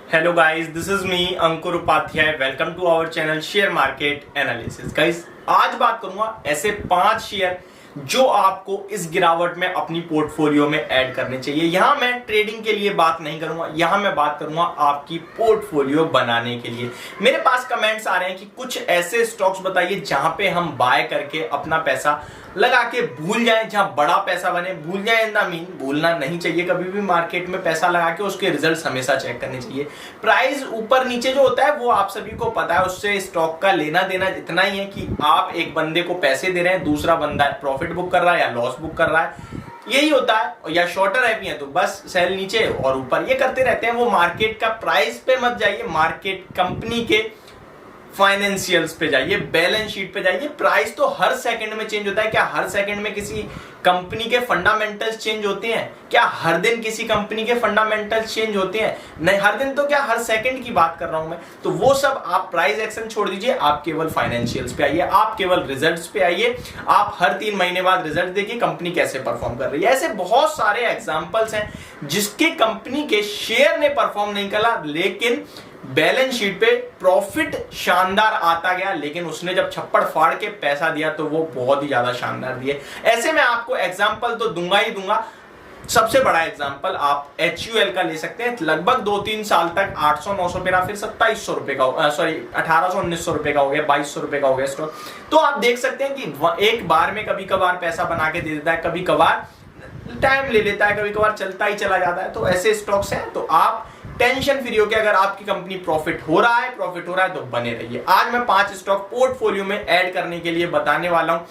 Hello guys, this is me Ankur Upadhyay. Welcome to our channel share market analysis. Guys, आज बात करूंगा ऐसे 5 share जो आपको इस गिरावट में अपनी पोर्टफोलियो में ऐड करने चाहिए। यहां मैं ट्रेडिंग के लिए बात नहीं करूंगा, यहां मैं बात करूंगा आपकी पोर्टफोलियो बनाने के लिए। मेरे पास कमेंट्स आ रहे हैं कि कुछ ऐसे स्टॉक्स बताइए जहां पे हम बाय करके अपना पैसा लगा के भूल जाएं, जहां बड़ा पैसा बने। भूल जाए ना मीन भूलना नहीं चाहिए, कभी भी मार्केट में पैसा लगा के उसके रिजल्ट्स हमेशा चेक करने चाहिए। प्राइस ऊपर नीचे जो होता है वो आप सभी को पता है, उससे स्टॉक का लेना देना इतना ही है कि आप एक बंदे को पैसे दे रहे हैं, दूसरा बंदा प्रॉफिट बुक कर रहा है या लॉस बुक कर रहा है, यही होता है। या शॉर्टर है भी है तो बस सेल नीचे और ऊपर ये करते रहते हैं। वो मार्केट का प्राइस पे मत जाइए, मार्केट कंपनी के फाइनेंशियल्स पे जाइए, बैलेंस शीट पे जाइए। प्राइस तो हर सेकंड में चेंज होता है। क्या हर सेकंड में किसी कंपनी के फंडामेंटल्स चेंज होते हैं? क्या हर दिन किसी कंपनी के फंडामेंटल्स चेंज होते हैं? नहीं, हर दिन तो क्या, हर सेकंड की बात कर रहा हूं मैं। तो वो सब आप प्राइस एक्शन छोड़ दीजिए, आप केवल फाइनेंशियल्स पे आइए, आप केवल रिजल्ट्स पे आइए। आप हर 3 महीने बाद रिजल्ट देखिए कंपनी कैसे परफॉर्म कर रही है। ऐसे बहुत सारे एग्जांपल्स हैं जिसके कंपनी के शेयर ने परफॉर्म नहीं करा, लेकिन बैलेंस शीट पे प्रॉफिट शानदार आता गया, लेकिन उसने जब छप्पड़ फाड़ के पैसा दिया तो वो बहुत ही ज्यादा शानदार दिए। ऐसे में आपको एग्जांपल तो दूंगा ही दूंगा। सबसे बड़ा एग्जांपल आप HUL का ले सकते हैं। लगभग 2-3 साल तक 800-900 पे रहा, फिर 2700 रुपए का, सॉरी 1800-1900 रुपए का हो गया, 2200 रुपए का हो गया स्टॉक। तो आप देख सकते हैं कि एक बार में कभी कभार पैसा बना के दे देता है, कभी कभार टाइम ले लेता है, कभी कभार चलता ही चला जाता है। तो ऐसे स्टॉक्स हैं, तो आप टेंशन फ्री होकर अगर आपकी कंपनी प्रॉफिट हो रहा है तो बने रहिए। आज मैं 5 स्टॉक पोर्टफोलियो में ऐड करने के लिए बताने वाला हूं,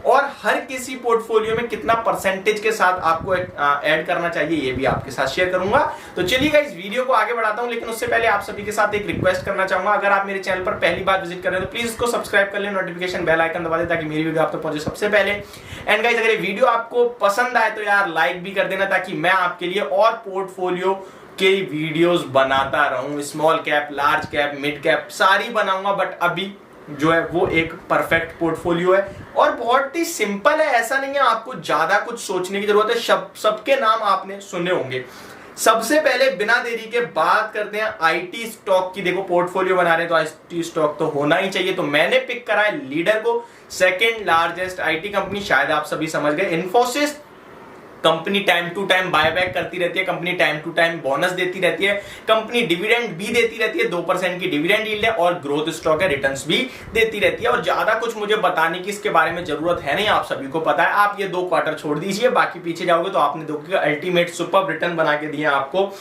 और हर किसी पोर्टफोलियो में कितना परसेंटेज के साथ आपको ऐड करना चाहिए ये भी आपके साथ शेयर करूंगा। तो चलिए गाइस, वीडियो को आगे बढ़ाता हूं, लेकिन उससे पहले आप सभी के साथ एक रिक्वेस्ट करना चाहूंगा। अगर आप मेरे चैनल पर पहली बार विजिट कर रहे हैं तो प्लीज इसको सब्सक्राइब कर लें, नोटिफिकेशन बेल आइकन दबा दें ताकि मेरी वीडियो आप तक पहुंचे सबसे पहले। एंड गाइस, अगर ये वीडियो आपको पसंद आए तो यार लाइक भी कर देना, ताकि मैं आपके लिए और पोर्टफोलियो के वीडियोस बनाता रहूं। Small cap, large cap, mid cap सारी बनाऊंगा, बट अभी जो है वो एक परफेक्ट पोर्टफोलियो है और बहुत ही सिंपल है। ऐसा नहीं है आपको ज्यादा कुछ सोचने की जरूरत है। सबके नाम आपने सुने होंगे। सबसे पहले बिना देरी के बात करते हैं IT स्टॉक की। देखो, पोर्टफोलियो बना रहे हैं तो IT स्टॉक तो होना ही चाहिए, तो मैंने पिक करा है लीडर को, सेकेंड लार्जेस्ट IT कंपनी, शायद आप सभी समझ गए, Infosys. Company time to time buyback करती रहती है, company time to time bonus देती रहती है, कंपनी डिविडेंड भी देती रहती है, 2% की डिविडेंड यील्ड है, और ग्रोथ स्टॉक है, रिटर्न्स भी देती रहती है। और ज्यादा कुछ मुझे बताने की इसके बारे में जरूरत है नहीं, आप सभी को पता है। आप ये 2 क्वार्टर छोड़ दीजिए, बाकी पीछे जाओगे तो आपने देखोगे अल्टीमेट सुपर रिटर्न बना के दिए आपको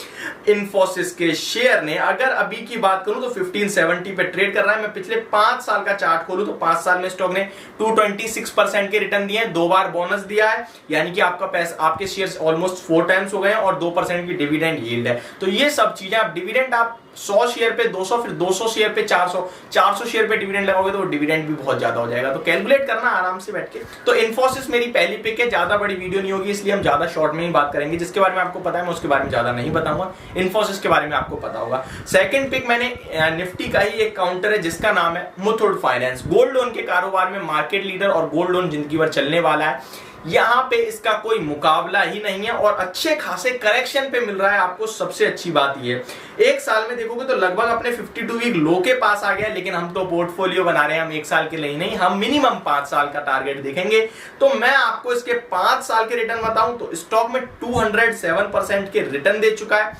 इन्फोसिस के शेयर ने। अगर अभी की बात करूं तो 1570 पे ट्रेड कर रहा है। मैं पिछले 5 साल का चार्ट खोलूं तो 5 साल में स्टॉक ने 226% के रिटर्न दिए हैं, 2 बार बोनस दिया है, यानी कि आपका पैसा, आपके शेयर्स ऑलमोस्ट 4 टाइम्स हो गए हैं, और 2% की डिविडेंड यील्ड है। तो ये सब चीजें, आप डिविडेंड आप 100 शेयर पे 200, फिर 200 शेयर पे 400, 400 शेयर पे डिविडेंड लगाओगे तो डिविडेंड भी बहुत ज्यादा हो जाएगा। तो कैलकुलेट करना आराम से बैठ के। तो इन्फोसिस मेरी पहली पिक है। ज्यादा बड़ी वीडियो नहीं होगी, इसलिए हम ज्यादा शॉर्ट में ही बात करेंगे। जिसके बारे में आपको पता है मैं उसके बारे में ज्यादा नहीं बताऊंगा, इन्फोसिस के बारे में आपको पता होगा। सेकंड पिक मैंने निफ्टी का ही एक काउंटर है जिसका नाम है मुथूट फाइनेंस। गोल्ड लोन के कारोबार में मार्केट लीडर, और गोल्ड लोन जिंदगी भर चलने वाला है। यहां पे इसका कोई मुकाबला ही नहीं है, और अच्छे खासे करेक्शन पे मिल रहा है आपको। सबसे अच्छी बात ये, एक साल में देखोगे तो लगभग अपने 52 वीक लो के पास आ गया, लेकिन हम तो पोर्टफोलियो बना रहे हैं, हम 1 साल के लिए नहीं, हम मिनिमम 5 साल का टारगेट देखेंगे। तो मैं आपको इसके 5 साल के रिटर्न बताऊं तो स्टॉक में 207% के रिटर्न दे चुका है।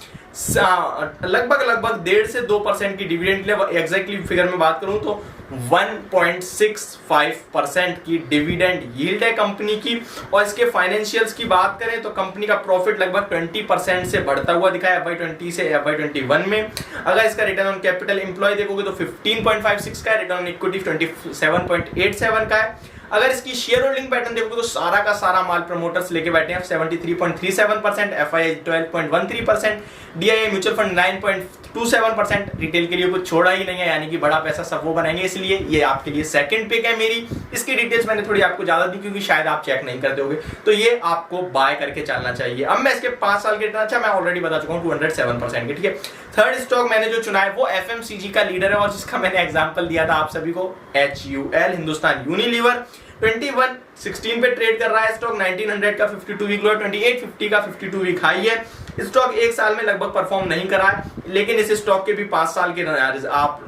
लगभग 1.5 से 2% की डिविडेंड ले, एग्जैक्टली फिगर में बात करूं तो 1.65% की डिविडेंड यील्ड है कंपनी की। और इसके फाइनेंशियल्स की बात करें तो कंपनी का प्रॉफिट लगभग 20% से बढ़ता हुआ दिखा है FY20 से FY21 में। अगर इसका रिटर्न ऑन कैपिटल एम्प्लॉय देखोगे तो 15.56 का है, रिटर्न ऑन इक्विटी 27.87 का है। अगर इसकी शेयर होल्डिंग पैटर्न देखोगे तो सारा का सारा माल प्रमोटर्स लेके बैठे हैं, 73.37%, FII 12.13%, DII mutual fund 9.27%। Retail के लिए कुछ छोड़ा ही नहीं है, यानी कि बड़ा पैसा सब वो बनाएंगे, इसलिए ये आपके लिए सेकंड पिक है मेरी। इसकी डिटेल्स मैंने थोड़ी आपको ज्यादा दी क्योंकि शायद आप चेक नहीं करते होगे, तो ये आपको बाय करके चलना चाहिए। अब मैं इसके 5 साल के रिटर्न, अच्छा मैं ऑलरेडी बता चुका हूँ 207% के, ठीक है। थर्ड स्टॉक मैंने जो चुना है वो FMCG का लीडर है, और जिसका मैंने एग्जांपल दिया था आप सभी को, HUL, हिंदुस्तान यूनिलीवर। 2116 पे ट्रेड कर रहा है स्टॉक, 1900 का 52 वीक लो है, 2850 का 52 वीक हाई है। स्टॉक एक साल में लगभग परफॉर्म नहीं करा है, लेकिन इस स्टॉक के भी 5 साल के आप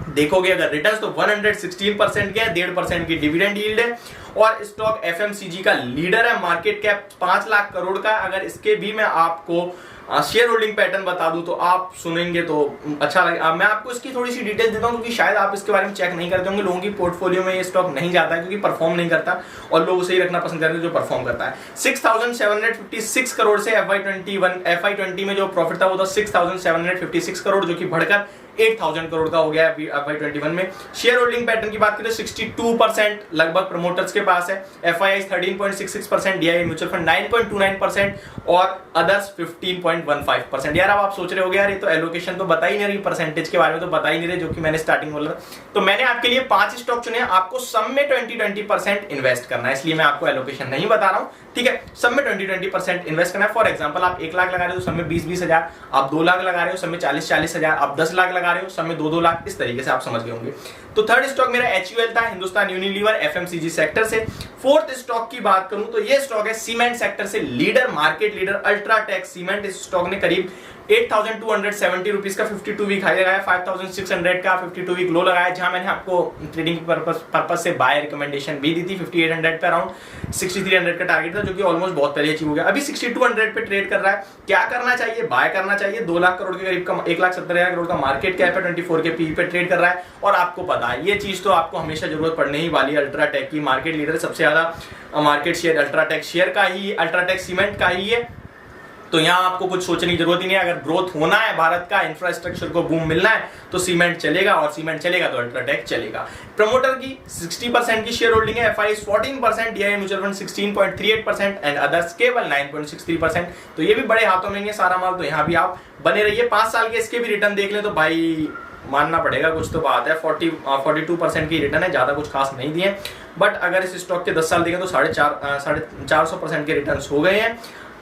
देखोगे अगर रिटर्न्स तो 116% के है, 1.5% की डिविडेंड यील्ड है और स्टॉक एफएमसीजी का लीडर है, मार्केट कैप 5 लाख करोड़ का। अगर इसके भी मैं आपको शेयर होल्डिंग पैटर्न बता दूं तो आप सुनेंगे तो अच्छा लगेगा। मैं आपको इसकी थोड़ी सी डिटेल देता हूं क्योंकि शायद आप इसके बारे में चेक नहीं करते होंगे। लोगों की पोर्टफोलियो में ये स्टॉक नहीं जाता है क्योंकि परफॉर्म नहीं करता और लोग उसे ही रखना पसंद करते हैं जो परफॉर्म करता है। 6756 करोड़ से FY20 में जो प्रॉफिट था वो था 6756 करोड़, जो कि बढ़कर 8000 करोड़ का हो गया FY21 में। शेयर होल्डिंग पैटर्न की बात करें 62% लगभग प्रमोटर्स के पास है, FIIs 13.66%, DII म्यूचुअल फंड 9.29% और अदर्स 15.15%। यार अब आप सोच रहे होगे यार ये तो एलोकेशन तो बता ही नहीं रही, परसेंटेज के बारे में तो बता ही नहीं रहे, जो कि मैंने स्टार्टिंग बोला था। तो मैंने आपके लिए 5 स्टॉक चुने, आपको सब में 20% इन्वेस्ट करना है, इसलिए मैं आपको एलोकेशन नहीं बता रहा हूं, ठीक है। सब में 20% इन्वेस्ट करना है। फॉर एग्जांपल आप 1 लाख लगा रहे हो सब में 20 हजार, आप 2 लाख लगा रहे हो सब में 40 हजार, आप 10 लाख लगा रहे हो सब में 2 लाख, इस तरीके से आप समझ गए होंगे। तो थर्ड स्टॉक मेरा HUL था, हिंदुस्तान यूनिलीवर FMCG सेक्टर से। फोर्थ स्टॉक की बात करूं तो ये स्टॉक है सीमेंट सेक्टर से leader, market leader UltraTech cement. इस स्टॉक ने करीब 8270 रुपीज का 52 वीक हाई लगाया, 5600 का 52 वीक लो लगाया, जहां मैंने आपको ट्रेडिंग पर्पस से बाय रिकमेंडेशन भी दी थी। 5800 पे अराउंड 6300 का टारगेट था, जो कि ऑलमोस्ट बहुत पहले अचीव हो गया। अभी 6200 पे ट्रेड कर रहा है। क्या करना चाहिए? बाय करना चाहिए। 2 लाख करोड़ के करीब का 1,70,000 करोड़ का मार्केट कैप है, 24 के पी पे ट्रेड कर रहा है। और आपको पता है ये चीज तो आपको हमेशा जरूरत पड़ने ही वाली है, अल्ट्राटेक की मार्केट लीडर, सबसे ज्यादा मार्केट शेयर अल्ट्राटेक शेयर का ही, अल्ट्राटेक सीमेंट का ही है। तो यहां आपको कुछ सोचने की जरूरत ही नहीं है। अगर ग्रोथ होना है, भारत का इंफ्रास्ट्रक्चर को बूम मिलना है, तो सीमेंट चलेगा, और सीमेंट चलेगा तो अल्ट्राटेक चलेगा। प्रमोटर की 60% की शेयर होल्डिंग है, FIIs 14%, DII mutual fund 16.38% and others केवल 9.63%। तो ये भी बड़े हाथों में है सारा माल, तो यहां भी आप बने रहिए। 5 साल के इसके भी रिटर्न देख ले तो भाई मानना पड़ेगा, कुछ तो बात है। 42% की रिटर्न है, ज्यादा कुछ खास नहीं दिए, बट अगर इस स्टॉक के 10 साल देखें तो 450% के रिटर्न हो गए हैं।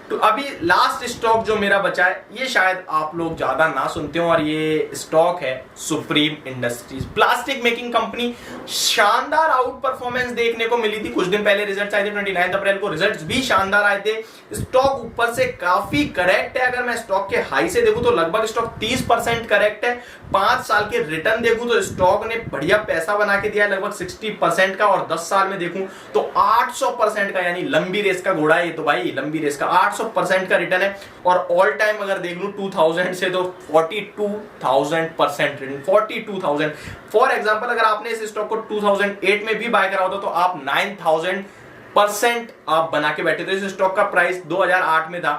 तो अभी लास्ट स्टॉक जो मेरा बचा है, ये शायद आप लोग ज्यादा ना सुनते हो, और ये स्टॉक है supreme industries, plastic making company. शानदार आउट परफॉर्मेंस देखने को मिली थी, कुछ दिन पहले रिजल्ट्स आए थे, 29 अप्रैल को रिजल्ट्स भी शानदार आए थे। स्टॉक ऊपर से काफी करेक्ट है। अगर मैं स्टॉक के हाई से देखूं तो लगभग स्टॉक 30% करेक्ट है। 5 साल के रिटर्न देखूं तो स्टॉक ने बढ़िया पैसा बना के दिया है, लगभग 60% का, और 10 साल में देखूं तो 800% का, यानी लंबी रेस का घोड़ा है ये तो भाई, लंबी रेस का 800% का रिटर्न है। और ऑल टाइम अगर देख लूं 2000 से तो 42,000% रिटर्न, 42,000। फॉर एग्जांपल अगर आपने इस स्टॉक को 2008 में भी बाय करा होता तो आप 9000% आप बना के बैठे थे। इस स्टॉक का प्राइस 2008 में था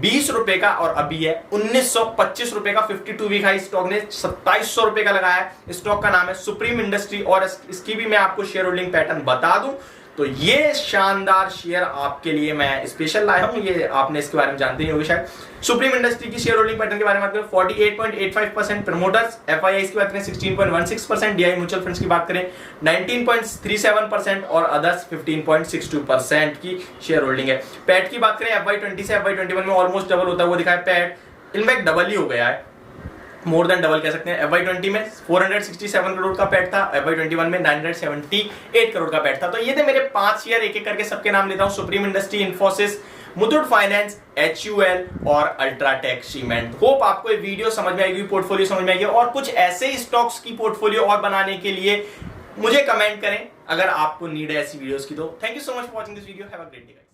20 रुपए का, और अभी है 1925 रुपए का। 52 वीक हाई स्टॉक ने 2700 रुपए का लगाया है। स्टॉक का नाम है सुप्रीम इंडस्ट्री, और इसकी भी मैं आपको शेयर होल्डिंग पैटर्न बता दूं तो ये शानदार शेयर आपके लिए मैं स्पेशल लाया हूं। ये आपने इसके बारे में जानते ही होंगे शायद। सुप्रीम इंडस्ट्री की शेयर होल्डिंग पैटर्न के बारे में बात करें, 48.85% प्रमोटर्स, FIIs की बात करें 16.16%, DII म्यूचुअल फंड्स की बात करें 19.37% और अदर्स 15.62% की शेयर होल्डिंग है। पैट की बात करें FY20 से FY21 में ऑलमोस्ट डबल होता हुआ दिखा है पैट, इनफैक्ट डबल ही हो गया है, मोर देन डबल कह सकते हैं। FY20 में 467 करोड़ का पैट था, FY21 में 978 करोड़ का पैट था। तो ये थे मेरे 5 शेयर, एक एक करके सबके नाम लेता हूं। Supreme industry, Infosys, Muthoot finance, HUL और अल्ट्राटेक सीमेंट। होप आपको ये वीडियो समझ में आएगी, पोर्टफोलियो समझ में आएगी, और कुछ ऐसे स्टॉक्स की पोर्टफोलियो और बनाने के लिए मुझे कमेंट करें अगर आपको नीड है ऐसी वीडियोस की। तो thank you so much for watching this video, have a great day.